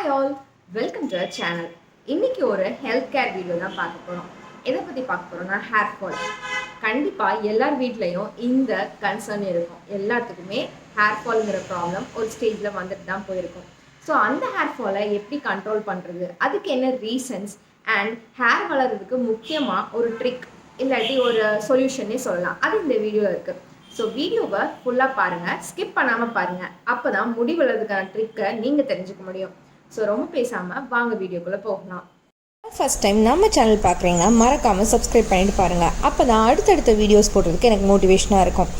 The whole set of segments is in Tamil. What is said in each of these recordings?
Hi all, welcome to our channel. இன்னைக்கு ஒரு ஹெல்த் கேர் வீடியோ தான் பார்க்க போறோம். எதை பத்தி பார்க்க போறோம்னா ஹேர் ஃபால். கண்டிப்பா எல்லார் வீட்லயும் இந்த கன்சர்ன் இருக்கும். எல்லாத்துக்குமே ஹேர் ஃபால்ங்கிற ப்ராப்ளம் ஒரு ஸ்டேஜ்ல வந்துட்டு தான் போயிருக்கும். ஸோ அந்த ஹேர் ஃபாலை எப்படி கண்ட்ரோல் பண்றது, அதுக்கு என்ன ரீசன்ஸ் அண்ட் ஹேர் வளர்றதுக்கு முக்கியமா ஒரு ட்ரிக் இல்லாட்டி ஒரு சொல்யூஷனே சொல்லலாம். அது இந்த வீடியோவில் இருக்கு. ஸோ வீடியோவை ஃபுல்லாக பாருங்கள், ஸ்கிப் பண்ணாமல் பாருங்கள். அப்போ தான் முடி வளர்றதுக்கான ட்ரிக்கை நீங்கள் தெரிஞ்சுக்க முடியும். ஸோ ரொம்ப பேசாமல் வாங்க வீடியோக்குள்ளே போகலாம். ஃபர்ஸ்ட் டைம் நம்ம சேனல் பார்க்குறீங்கன்னா மறக்காமல் சப்ஸ்கிரைப் பண்ணிட்டு பாருங்கள். அப்போ தான் அடுத்தடுத்த வீடியோஸ் போடுறதுக்கு எனக்கு மோட்டிவேஷனாக இருக்கும்.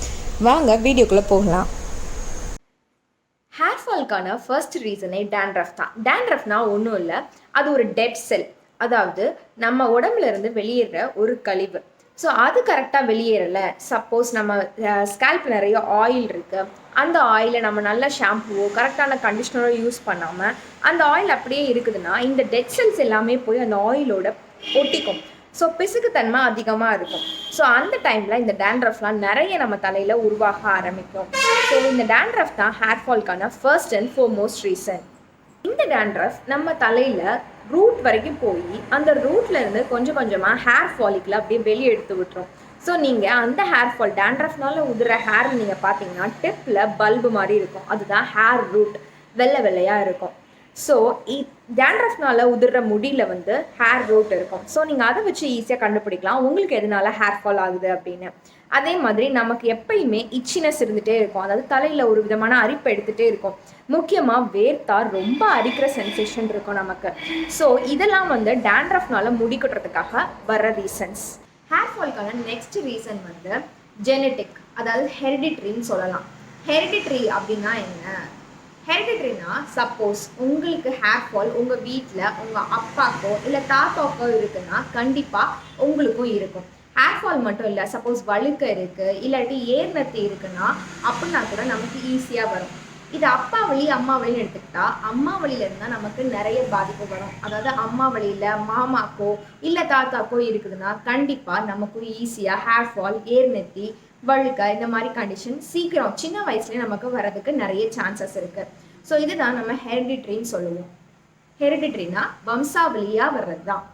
வாங்க வீடியோக்குள்ளே போகலாம். ஹேர் ஃபால்க்கான ஃபர்ஸ்ட் ரீசனே டேண்ட்ரஃப் தான். டேண்ட்ரஃப்னா ஒன்றும் இல்லை, அது ஒரு டெட் செல், அதாவது நம்ம உடம்புல இருந்து வெளியேற ஒரு கழிவு. ஸோ அது கரெக்டாக வெளியேறலை, சப்போஸ் நம்ம ஸ்கேல்ப் நிறைய ஆயில் இருக்குது, அந்த ஆயிலை நம்ம நல்ல ஷாம்புவோ கரெக்டான கண்டிஷ்னரோ யூஸ் பண்ணாமல் அந்த ஆயில் அப்படியே இருக்குதுன்னா இந்த டெட் செல்ஸ் எல்லாமே போய் அந்த ஆயிலோட ஒட்டிக்கும். ஸோ பிசுக்குத்தன்மை அதிகமாக இருக்கும். ஸோ அந்த டைமில் இந்த டேண்ட்ரஃப்லாம் நிறைய நம்ம தலையில் உருவாக ஆரம்பிக்கும். ஸோ இந்த டேண்ட்ரஃப் தான் ஹேர் ஃபால்க்கான ஃபர்ஸ்ட் அண்ட் ஃபோர்மோஸ்ட் ரீசன். இந்த டேண்ட்ரஃப் நம்ம தலையில் ரூட் வரைக்கும் போய் அந்த ரூட்லேருந்து கொஞ்சம் கொஞ்சமாக ஹேர் ஃபாலிக்கில் அப்படியே வெளியே எடுத்து விட்டுரும். ஸோ நீங்கள் அந்த ஹேர் ஃபால் டேண்ட்ரஃப்னால உதிர ஹேர் நீங்கள் பார்த்தீங்கன்னா டிப்பில் பல்பு மாதிரி இருக்கும், அதுதான் ஹேர் ரூட், வெள்ளை வெள்ளையாக இருக்கும். ஸோ டேண்ட்ரஃப்னால உதிர்ற முடியில் வந்து ஹேர் ரூட் இருக்கும். ஸோ நீங்கள் அதை வச்சு ஈஸியாக கண்டுபிடிக்கலாம் உங்களுக்கு எதனால ஹேர் ஃபால் ஆகுது அப்படின்னு. அதே மாதிரி நமக்கு எப்பயுமே இச்சினஸ் இருந்துகிட்டே இருக்கும், அதாவது தலையில் ஒரு விதமான அரிப்பு எடுத்துகிட்டே இருக்கும். முக்கியமாக வேர்த்தா ரொம்ப அரிக்கிற சென்சேஷன் இருக்கும் நமக்கு. ஸோ இதெல்லாம் வந்து டேண்ட்ரஃப்னால முடி கொட்டுறதுக்காக வர்ற ரீசன்ஸ். ஹேர் ஃபால்க்கான நெக்ஸ்ட் ரீசன் வந்து ஜெனட்டிக், அதாவது ஹெரிடிட்ரின்னு சொல்லலாம். ஹெரிடிட்ரி அப்படின்னா என்ன? ஹெரிடிட்ரினா சப்போஸ் உங்களுக்கு ஹேர் ஃபால் உங்கள் வீட்டில் உங்கள் அப்பாக்கோ இல்லை தாத்தாக்கோ இருக்குன்னா கண்டிப்பாக உங்களுக்கும் இருக்கும். ஹேர் ஃபால் மட்டும் இல்லை, சப்போஸ் வழுக்க இருக்குது இல்லாட்டி ஏர்நத்தி இருக்குன்னா அப்படின்னா கூட நமக்கு ஈஸியாக வரும். இது அப்பா வழி அம்மா வழின்னு எடுத்துக்கிட்டா அம்மா வழியில இருந்தால் நமக்கு நிறைய பாதிப்பு வரும். அதாவது அம்மா வழியில் மாமாக்கோ இல்லை தாத்தாக்கோ இருக்குதுன்னா கண்டிப்பாக நமக்கு ஈஸியாக ஹேர் ஃபால், ஏர்நெத்தி, வழுக்க இந்த மாதிரி கண்டிஷன் சீக்கிரம் சின்ன வயசுலேயே நமக்கு வரதுக்கு நிறைய சான்சஸ் இருக்குது. ஸோ இதுதான் நம்ம ஹெரிடிட்ரின்னு சொல்லுவோம். ஹெரிடிட்ரினா வம்சாவளியாக வர்றது தான்.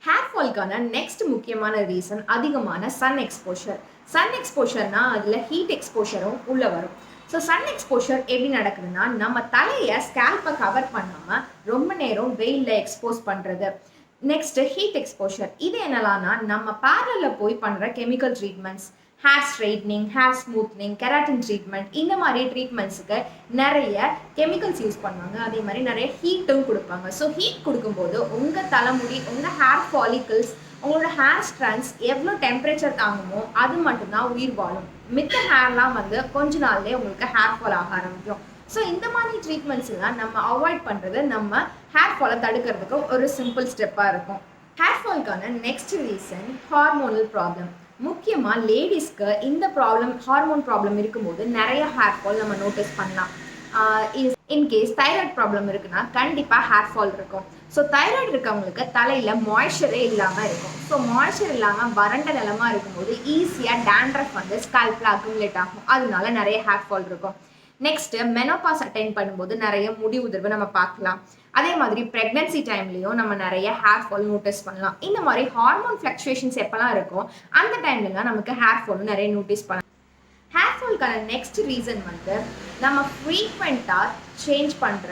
ஹேர் ஃபால்க்கான நெக்ஸ்ட் முக்கியமான ரீசன் அதிகமான சன் எக்ஸ்போஷர். சன் எக்ஸ்போஷர்னா அதில் ஹீட் எக்ஸ்போஷரும் உள்ளே வரும். ஸோ சன் எக்ஸ்போஷர் எப்படி நடக்குதுன்னா நம்ம தலையை ஸ்கேல்பை கவர் பண்ணாமல் ரொம்ப நேரம் வெயிலில் எக்ஸ்போஸ் பண்ணுறது. நெக்ஸ்ட்டு ஹீட் எக்ஸ்போஷர், இது என்னலான்னா நம்ம பார்லரில் போய் பண்ணுற chemical treatments, hair straightening, hair smoothening, keratin treatment, இந்த மாதிரி ட்ரீட்மெண்ட்ஸுக்கு நிறைய கெமிக்கல்ஸ் யூஸ் பண்ணுவாங்க. அதே மாதிரி நிறைய ஹீட்டும் கொடுப்பாங்க. ஸோ ஹீட் கொடுக்கும்போது உங்கள் தலைமுடி, உங்கள் ஹேர் ஃபாலிக்கிள்ஸ், உங்களோட ஹேர் ஸ்ட்ராண்ட்ஸ் எவ்வளோ டெம்பரேச்சர் தாங்குமோ அது மட்டும்தான் உயிர் வாழும். மித்த ஹேர்லாம் வந்து கொஞ்ச நாள்லேயே உங்களுக்கு ஹேர் ஃபால் ஆக ஆரம்பிக்கும். ஸோ இந்த மாதிரி ட்ரீட்மெண்ட்ஸ்லாம் நம்ம அவாய்ட் பண்ணுறது நம்ம ஹேர் ஃபாலை தடுக்கிறதுக்கு ஒரு சிம்பிள் ஸ்டெப்பாக இருக்கும். ஹேர் ஃபால்க்கான நெக்ஸ்ட் ரீசன் ஹார்மோனல் ப்ராப்ளம். முக்கியமாக லேடிஸ்க்கு இந்த ப்ராப்ளம், ஹார்மோன் ப்ராப்ளம் இருக்கும்போது நிறைய ஹேர் ஃபால் நம்ம நோட்டீஸ் பண்ணலாம். இன்கேஸ் தைராய்டு ப்ராப்ளம் இருக்குன்னா கண்டிப்பாக ஹேர் ஃபால் இருக்கும். ஸோ தைராய்டு இருக்கவங்களுக்கு தலையில் மாய்ஸ்சரே இல்லாமல் இருக்கும். ஸோ மாய்ஸ்சர் இல்லாமல் வறண்ட நிலமாக இருக்கும்போது ஈஸியாக டேண்ட்ரஃப் வந்து ஸ்கேல்பில் அக்குமுலேட் ஆகும், அதனால நிறைய ஹேர் ஃபால் இருக்கும். நெக்ஸ்ட்டு மெனோபாஸ் அட்டைன் பண்ணும்போது நிறைய முடி உதிர்வு நம்ம பார்க்கலாம். அதே மாதிரி ப்ரெக்னன்சி டைம்லேயும் நம்ம நிறைய ஹேர் ஃபால் நோட்டீஸ் பண்ணலாம். இந்த மாதிரி ஹார்மோன் ஃப்ளக்சுவேஷன்ஸ் எப்போல்லாம் இருக்கும் அந்த டைம்லலாம் நமக்கு ஹேர் ஃபாலும் நிறைய நோட்டீஸ் பண்ணலாம். ஹேர் ஃபால்க்கான நெக்ஸ்ட் ரீசன் வந்து நம்ம ஃப்ரீக்வெண்ட்டாக சேஞ்ச் பண்ணுற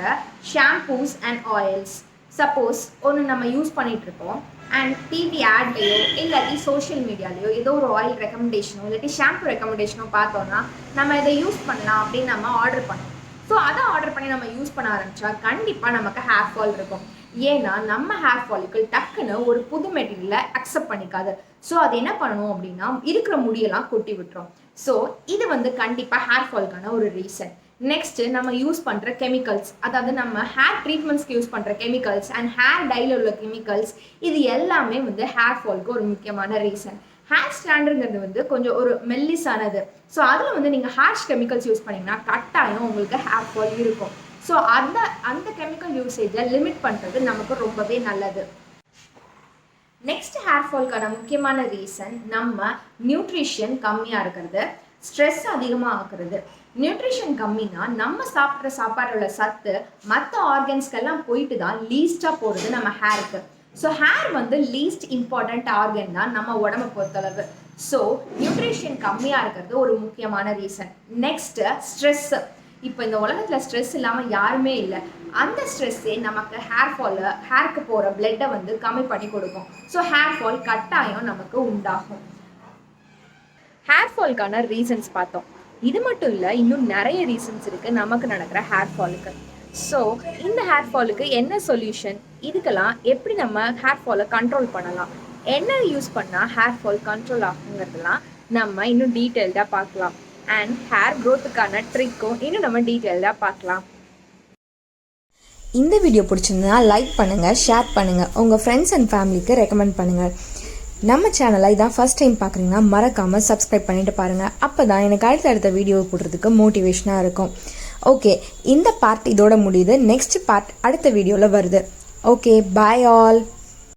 ஷாம்பூஸ் அண்ட் ஆயில்ஸ். சப்போஸ் ஒன்று நம்ம யூஸ் பண்ணிகிட்ருக்கோம் அண்ட் டிவி ஆட்லேயோ இல்லாட்டி சோஷியல் மீடியாலேயோ ஏதோ ஒரு ஆயில் ரெக்கமெண்டேஷனோ இல்லாட்டி ஷாம்பு ரெக்கமெண்டேஷனோ பார்த்தோன்னா நம்ம இதை யூஸ் பண்ணலாம் அப்படின்னு நம்ம ஆர்டர் பண்ணோம். ஸோ அதை ஆர்டர் பண்ணி நம்ம யூஸ் பண்ண ஆரம்பித்தா கண்டிப்பாக நமக்கு ஹேர் ஃபால் இருக்கும். ஏன்னா நம்ம ஹேர் ஃபாலிக்கிள் டக்குன்னு ஒரு புது மெட்டீரியலை அக்செப்ட் பண்ணிக்காது. ஸோ அது என்ன பண்ணணும் அப்படின்னா இருக்கிற முடியெல்லாம் கொட்டி விட்டுரும். ஸோ இது வந்து கண்டிப்பாக ஹேர் ஃபால்க்கான ஒரு ரீசன். நெக்ஸ்ட்டு நம்ம யூஸ் பண்ணுற கெமிக்கல்ஸ், அதாவது நம்ம ஹேர் ட்ரீட்மெண்ட்ஸ்க்கு யூஸ் பண்ணுற கெமிக்கல்ஸ் அண்ட் ஹேர் டையில் உள்ள கெமிக்கல்ஸ், இது எல்லாமே வந்து ஹேர் ஃபால்க்கு ஒரு முக்கியமான ரீசன். ஹேர் ஸ்டாண்டுங்கிறது வந்து கொஞ்சம் ஒரு மெல்லிஸானது. ஸோ அதில் வந்து நீங்கள் ஹேர்ஷ் கெமிக்கல்ஸ் யூஸ் பண்ணிங்கன்னா கட்டாயம் உங்களுக்கு ஹேர் ஃபால் இருக்கும். ஸோ அந்த கெமிக்கல் யூசேஜை லிமிட் பண்ணுறது நமக்கு ரொம்பவே நல்லது. நெக்ஸ்ட் ஹேர் ஃபால்க்கான முக்கியமான ரீசன் நம்ம நியூட்ரிஷன் கம்மியாக இருக்கிறது, ஸ்ட்ரெஸ் அதிகமாக ஆக்குறது. நியூட்ரிஷன் கம்மினா நம்ம சாப்பிட்ற சாப்பாடோட சத்து மற்ற ஆர்கன்ஸ்க்கெல்லாம் போயிட்டு தான் லீஸ்டாக போகிறது நம்ம ஹேருக்கு. ஸோ ஹேர் வந்து லீஸ்ட் இம்பார்ட்டண்ட் ஆர்கன் தான் நம்ம உடம்பை பொறுத்தளவு. ஸோ நியூட்ரிஷன் கம்மியாக இருக்கிறது ஒரு முக்கியமான ரீசன். Next stress. இப்போ இந்த உலகத்தில் ஸ்ட்ரெஸ் இல்லாமல் யாருமே இல்லை. அந்த ஸ்ட்ரெஸ்ஸே நமக்கு ஹேருக்கு போகிற பிளட்டை வந்து கம்மி பண்ணி கொடுக்கும். ஸோ ஹேர்ஃபால் கட்டாயம் நமக்கு உண்டாகும். ஹேர்ஃபால்க்கான ரீசன்ஸ் பார்த்தோம். இது மட்டும் இல்லை, இன்னும் நிறைய ரீசன்ஸ் இருக்குது நமக்கு நடக்கிற ஹேர்ஃபாலுக்கு. ஸோ இந்த ஹேர்ஃபாலுக்கு என்ன சொல்யூஷன், இதுக்கெல்லாம் எப்படி நம்ம ஹேர்ஃபாலை கண்ட்ரோல் பண்ணலாம், என்ன யூஸ் பண்ணால் ஹேர்ஃபால் கண்ட்ரோல் ஆகுங்கிறதுலாம் நம்ம இன்னும் டீட்டெயில்டாக பார்க்கலாம். அண்ட் ஹேர் க்ரோத்துக்கான ட்ரிக்கும் இன்னும் நம்ம டீட்டெயில்டாக பார்க்கலாம். இந்த வீடியோ பிடிச்சிருந்தா லைக் பண்ணுங்கள், ஷேர் பண்ணுங்கள், உங்கள் ஃப்ரெண்ட்ஸ் அண்ட் ஃபேமிலிக்கு ரெக்கமெண்ட் பண்ணுங்கள். நம்ம சேனலை இதான் ஃபஸ்ட் டைம் பார்க்குறீங்கன்னா மறக்காமல் சப்ஸ்கிரைப் பண்ணிட்டு பாருங்கள். அப்போ தான் எனக்கு அடுத்த வீடியோ போடுறதுக்கு மோட்டிவேஷனாக இருக்கும். ஓகே, இந்த பார்ட் இதோட முடியுது. நெக்ஸ்ட் பார்ட் அடுத்த வீடியோவில் வருது. Okay, bye all.